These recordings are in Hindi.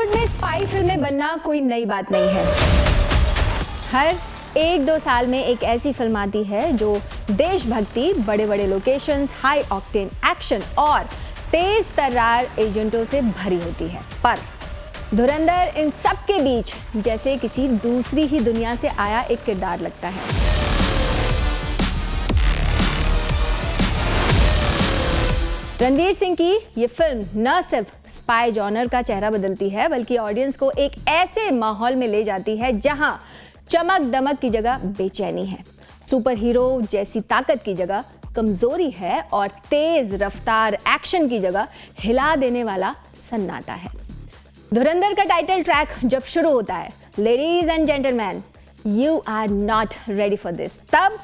बॉलीवुड में स्पाई फिल्में बनना कोई नई बात नहीं है। हर 1-2 साल में एक ऐसी फिल्म आती है जो देशभक्ति, बड़े बड़े लोकेशंस, हाई ऑक्टेन एक्शन और तेज तर्रार एजेंटों से भरी होती है। पर धुरंधर इन सब के बीच जैसे किसी दूसरी ही दुनिया से आया एक किरदार लगता है। रणवीर सिंह की ये फिल्म न सिर्फ स्पाई जॉनर का चेहरा बदलती है, बल्कि ऑडियंस को एक ऐसे माहौल में ले जाती है जहां चमक दमक की जगह बेचैनी है, सुपर हीरो जैसी ताकत की जगह कमजोरी है और तेज रफ्तार एक्शन की जगह हिला देने वाला सन्नाटा है। धुरंधर का टाइटल ट्रैक जब शुरू होता है, ladies and gentleman you are not ready for this, तब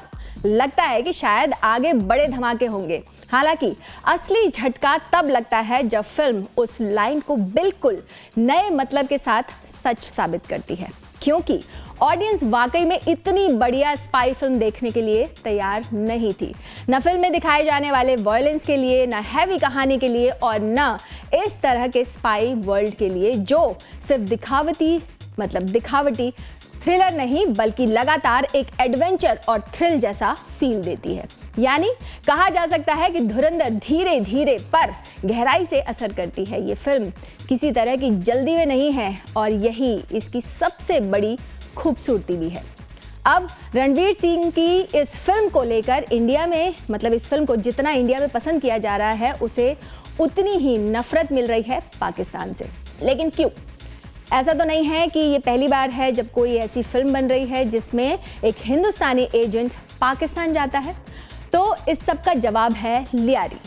लगता है कि शायद आगे बड़े धमाके होंगे। हालांकि असली झटका तब लगता है जब फिल्म उस लाइन को बिल्कुल नए मतलब के साथ सच साबित करती है, क्योंकि ऑडियंस वाकई में इतनी बढ़िया स्पाई फिल्म देखने के लिए तैयार नहीं थी। न फिल्म में दिखाए जाने वाले वायलेंस के लिए, न हैवी कहानी के लिए और न इस तरह के स्पाई वर्ल्ड के लिए जो सिर्फ दिखावटी थ्रिलर नहीं बल्कि लगातार एक एडवेंचर और थ्रिल जैसा फील देती है। यानी कहा जा सकता है कि धुरंधर धीरे धीरे पर गहराई से असर करती है। ये फिल्म किसी तरह की जल्दी में नहीं है और यही इसकी सबसे बड़ी खूबसूरती भी है। अब रणवीर सिंह की इस फिल्म को लेकर इंडिया में इस फिल्म को जितना इंडिया में पसंद किया जा रहा है, उसे उतनी ही नफरत मिल रही है पाकिस्तान से। लेकिन क्यों? ऐसा तो नहीं है कि ये पहली बार है जब कोई ऐसी फिल्म बन रही है जिसमें एक हिंदुस्तानी एजेंट पाकिस्तान जाता है। तो इस सब का जवाब है लियारी।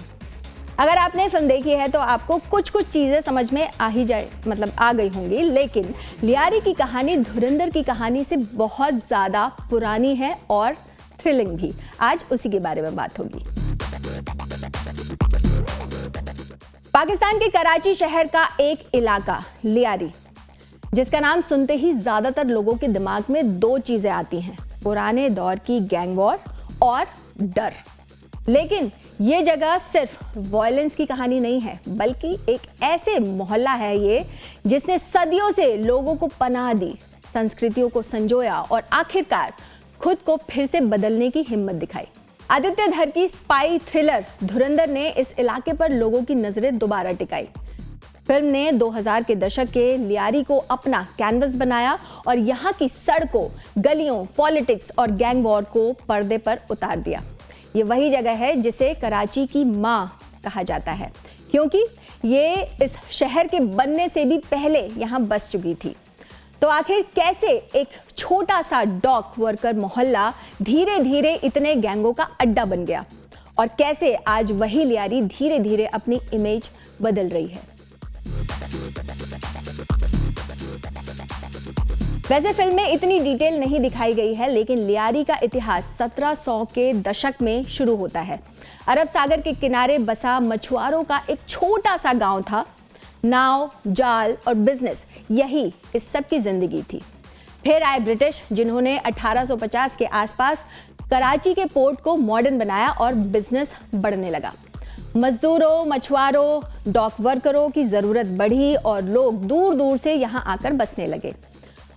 अगर आपने फिल्म देखी है तो आपको कुछ चीज़ें समझ में आ गई होंगी, लेकिन लियारी की कहानी धुरंधर की कहानी से बहुत ज़्यादा पुरानी है और थ्रिलिंग भी। आज उसी के बारे में बात होगी। पाकिस्तान के कराची शहर का एक इलाका लियारी, जिसका नाम सुनते ही ज्यादातर लोगों के दिमाग में दो चीजें आती हैं, पुराने दौर की गैंग वॉर और डर। लेकिन ये जगह सिर्फ वायलेंस की कहानी नहीं है, बल्कि एक ऐसे मोहल्ला है ये जिसने सदियों से लोगों को पनाह दी, संस्कृतियों को संजोया और आखिरकार खुद को फिर से बदलने की हिम्मत दिखाई। आदित्य धर की स्पाई थ्रिलर धुरंधर ने इस इलाके पर लोगों की नजरें दोबारा टिकाई। फिल्म ने 2000 के दशक के लियारी को अपना कैनवस बनाया और यहाँ की सड़कों, गलियों, पॉलिटिक्स और गैंग वॉर को पर्दे पर उतार दिया। ये वही जगह है जिसे कराची की माँ कहा जाता है, क्योंकि ये इस शहर के बनने से भी पहले यहाँ बस चुकी थी। तो आखिर कैसे एक छोटा सा डॉक वर्कर मोहल्ला धीरे धीरे इतने गैंगों का अड्डा बन गया और कैसे आज वही लियारी धीरे धीरे अपनी इमेज बदल रही है। वैसे फिल्म में इतनी डिटेल नहीं दिखाई गई है, लेकिन लियारी का इतिहास 1700 के दशक में शुरू होता है। अरब सागर के किनारे बसा मछुआरों का एक छोटा सा गांव था। नाव, जाल और बिजनेस, यही इस सब की जिंदगी थी। फिर आए ब्रिटिश, जिन्होंने 1850 के आसपास कराची के पोर्ट को मॉडर्न बनाया और बिजनेस बढ़ने लगा। मजदूरों, मछुआरों, डॉक वर्करों की जरूरत बढ़ी और लोग दूर दूर से यहाँ आकर बसने लगे।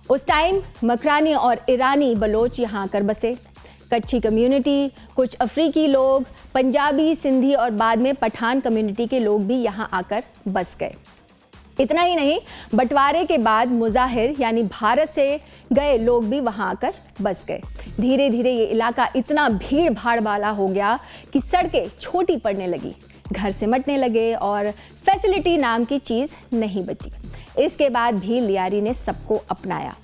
उस टाइम मकरानी और ईरानी बलोच यहाँ आकर बसे, कच्ची कम्युनिटी, कुछ अफ्रीकी लोग, पंजाबी, सिंधी और बाद में पठान कम्युनिटी के लोग भी यहाँ आकर बस गए। इतना ही नहीं, बंटवारे के बाद मुजाहिर यानी भारत से गए लोग भी वहाँ आकर बस गए। धीरे धीरे ये इलाका इतना भीड़ भाड़ वाला हो गया कि सड़कें छोटी पड़ने लगी, घर सिमटने लगे और फैसिलिटी नाम की चीज़ नहीं बची। इसके बाद भी लियारी ने सबको अपनाया।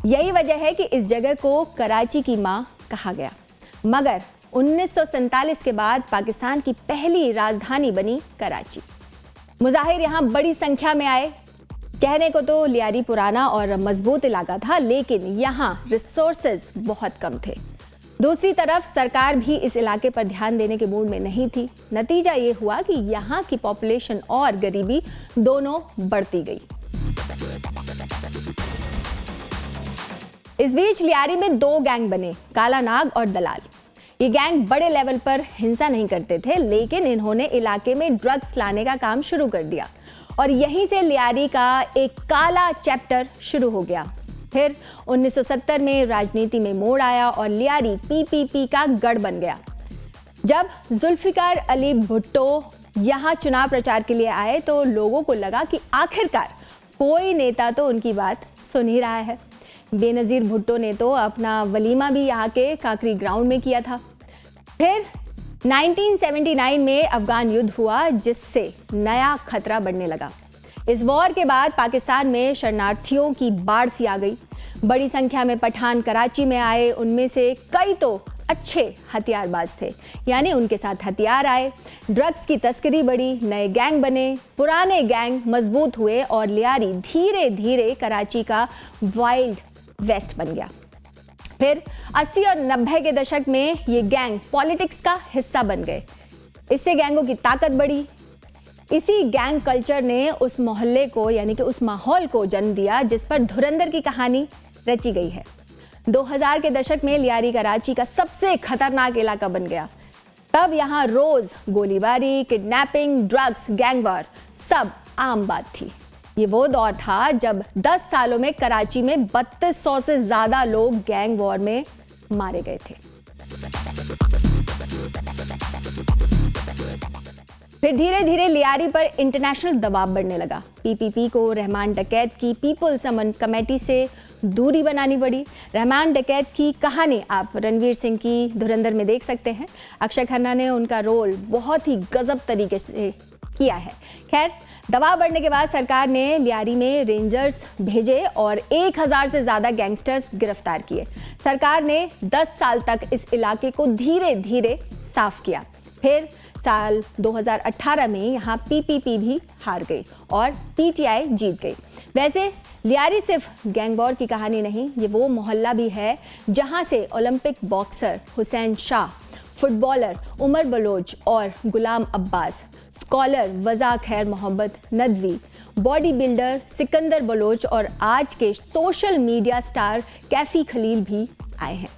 यही वजह है कि इस जगह को कराची की माँ कहा गया। मगर 1947 के बाद पाकिस्तान की पहली राजधानी बनी कराची। मुजाहिर यहाँ बड़ी संख्या में आए। कहने को तो लियारी पुराना और मजबूत इलाका था, लेकिन यहाँ रिसोर्सेज बहुत कम थे। दूसरी तरफ सरकार भी इस इलाके पर ध्यान देने के मूड में नहीं थी। नतीजा ये हुआ कि यहाँ की पॉपुलेशन और गरीबी दोनों बढ़ती गई। इस बीच लियारी में दो गैंग बने, काला नाग और दलाल। ये गैंग बड़े लेवल पर हिंसा नहीं करते थे, लेकिन इन्होंने इलाके में ड्रग्स लाने का काम शुरू कर दिया और यहीं से लियारी का एक काला चैप्टर शुरू हो गया। फिर 1970 में राजनीति में मोड़ आया और लियारी पीपीपी का गढ़ बन गया। जब जुल्फिकार अली भुट्टो यहाँ चुनाव प्रचार के लिए आए तो लोगों को लगा कि आखिरकार कोई नेता तो उनकी बात सुन ही रहा है। बेनज़ीर भुट्टो ने तो अपना वलीमा भी यहाँ के काकरी ग्राउंड में किया था। फिर 1979 में अफगान युद्ध हुआ, जिससे नया खतरा बढ़ने लगा। इस वॉर के बाद पाकिस्तान में शरणार्थियों की बाढ़ सी आ गई। बड़ी संख्या में पठान कराची में आए, उनमें से कई तो अच्छे हथियारबाज थे, यानी उनके साथ हथियार आए। ड्रग्स की तस्करी बढ़ी, नए गैंग बने, पुराने गैंग मजबूत हुए और लियारी धीरे धीरे कराची का वाइल्ड वेस्ट बन गया। फिर 80 और 90 के दशक में ये गैंग पॉलिटिक्स का हिस्सा बन गए। इससे गैंगों की ताकत बढ़ी। इसी गैंग कल्चर ने उस मोहल्ले को, यानी कि उस माहौल को जन्म दिया जिस पर धुरंधर की कहानी रची गई है। 2000 के दशक में लियारी कराची का सबसे खतरनाक इलाका बन गया। तब यहाँ रोज गोलीबारी, किडनैपिंग, ड्रग्स, गैंगवार सब आम बात थी। ये वो दौर था जब 10 सालों में कराची में 3200 से ज्यादा लोग गैंग वॉर में मारे गए थे। फिर धीरे धीरे लियारी पर इंटरनेशनल दबाव बढ़ने लगा। पीपीपी को रहमान डकैत की पीपल्स अमन कमेटी से दूरी बनानी पड़ी। रहमान डकैत की कहानी आप रणवीर सिंह की धुरंधर में देख सकते हैं। अक्षय खन्ना ने उनका रोल बहुत ही गजब तरीके से किया है। खैर, दबाव बढ़ने के बाद सरकार ने लियारी में रेंजर्स भेजे और 1000 से ज़्यादा गैंगस्टर्स गिरफ्तार किए। सरकार ने 10 साल तक इस इलाके को धीरे धीरे साफ किया। फिर साल 2018 में यहाँ पीपीपी भी हार गई और पीटीआई जीत गई। वैसे लियारी सिर्फ गैंग वॉर की कहानी नहीं, ये वो मोहल्ला भी है जहाँ से Olympic boxer Hussain Shah, footballer Umar Baloch और Ghulam Abbas, scholar Waza Khair Mohammad Nadvi, bodybuilder Sikandar Baloch और आज के social media star Kaifi Khalil भी आए हैं।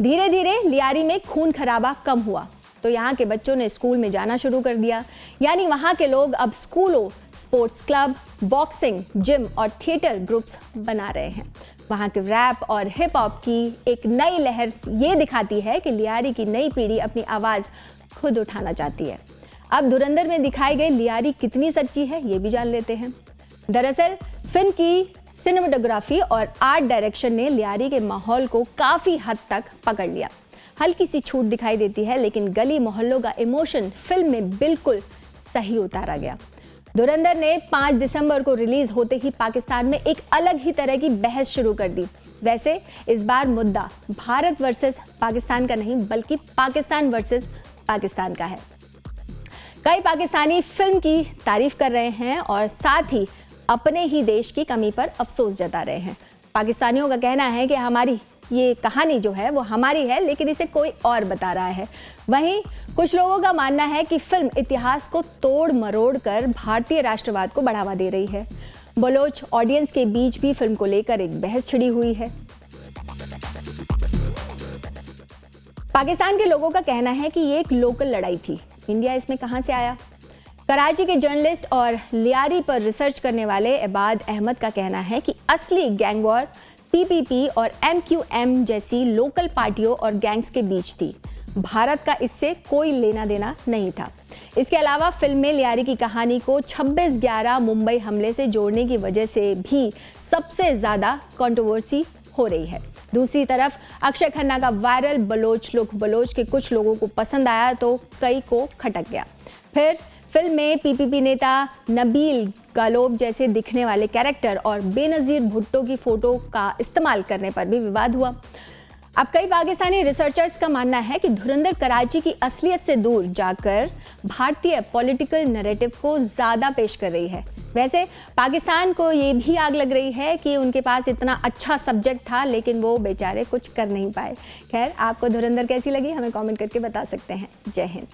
धीरे धीरे लियारी में खून खराबा कम हुआ तो यहाँ के बच्चों ने स्कूल में जाना शुरू कर दिया। यानी वहाँ के लोग अब स्कूलों, स्पोर्ट्स क्लब, बॉक्सिंग, जिम और थिएटर ग्रुप्स बना रहे हैं। वहाँ के रैप और हिप हॉप की एक नई लहर ये दिखाती है कि लियारी की नई पीढ़ी अपनी आवाज़ खुद उठाना चाहती है। अब धुरंधर में दिखाई गई लियारी कितनी सच्ची है ये भी जान लेते हैं। दरअसल फिल्म की सिनेमेटोग्राफी और आर्ट डायरेक्शन ने लियारी के माहौल को काफ़ी हद तक पकड़ लिया। हल्की सी छूट दिखाई देती है, लेकिन गली मोहल्लों का इमोशन फिल्म में बिल्कुल सही उतारा गया। धुरंधर ने 5 दिसंबर को रिलीज होते ही पाकिस्तान में एक अलग ही तरह की बहस शुरू कर दी। वैसे इस बार मुद्दा भारत वर्सेस पाकिस्तान का नहीं, बल्कि पाकिस्तान वर्सेस पाकिस्तान का है। कई पाकिस्तानी फिल्म की तारीफ कर रहे हैं और साथ ही अपने ही देश की कमी पर अफसोस जता रहे हैं। पाकिस्तानियों का कहना है कि हमारी ये कहानी जो है वो हमारी है, लेकिन इसे कोई और बता रहा है। वहीं कुछ लोगों का मानना है कि फिल्म इतिहास को तोड़ मरोड़ कर भारतीय राष्ट्रवाद को बढ़ावा दे रही है। बलोच ऑडियंस के बीच भी फिल्म को लेकर एक बहस छिड़ी हुई है। पाकिस्तान के लोगों का कहना है कि ये एक लोकल लड़ाई थी, इंडिया इसमें कहां से आया। कराची के जर्नलिस्ट और लियारी पर रिसर्च करने वाले इबाद अहमद का कहना है कि असली गैंग वॉर पीपीपी और एमक्यूएम जैसी लोकल पार्टियों और गैंग्स के बीच थी। भारत का इससे कोई लेना देना नहीं था। इसके अलावा फिल्म में लियारी की कहानी को 26/11 मुंबई हमले से जोड़ने की वजह से भी सबसे ज़्यादा कंट्रोवर्सी हो रही है। दूसरी तरफ अक्षय खन्ना का वायरल बलोच लुक बलोच के कुछ लोगों को पसंद आया तो कई को खटक गया। फिर फिल्म में पीपीपी नेता नबील गालोब जैसे दिखने वाले कैरेक्टर और बेनज़ीर भुट्टो की फोटो का इस्तेमाल करने पर भी विवाद हुआ। अब कई पाकिस्तानी रिसर्चर्स का मानना है कि धुरंधर कराची की असलियत से दूर जाकर भारतीय पॉलिटिकल नैरेटिव को ज़्यादा पेश कर रही है। वैसे पाकिस्तान को ये भी आग लग रही है कि उनके पास इतना अच्छा सब्जेक्ट था, लेकिन वो बेचारे कुछ कर नहीं पाए। खैर, आपको धुरंधर कैसी लगी हमें कमेंट करके बता सकते हैं। जय हिंद।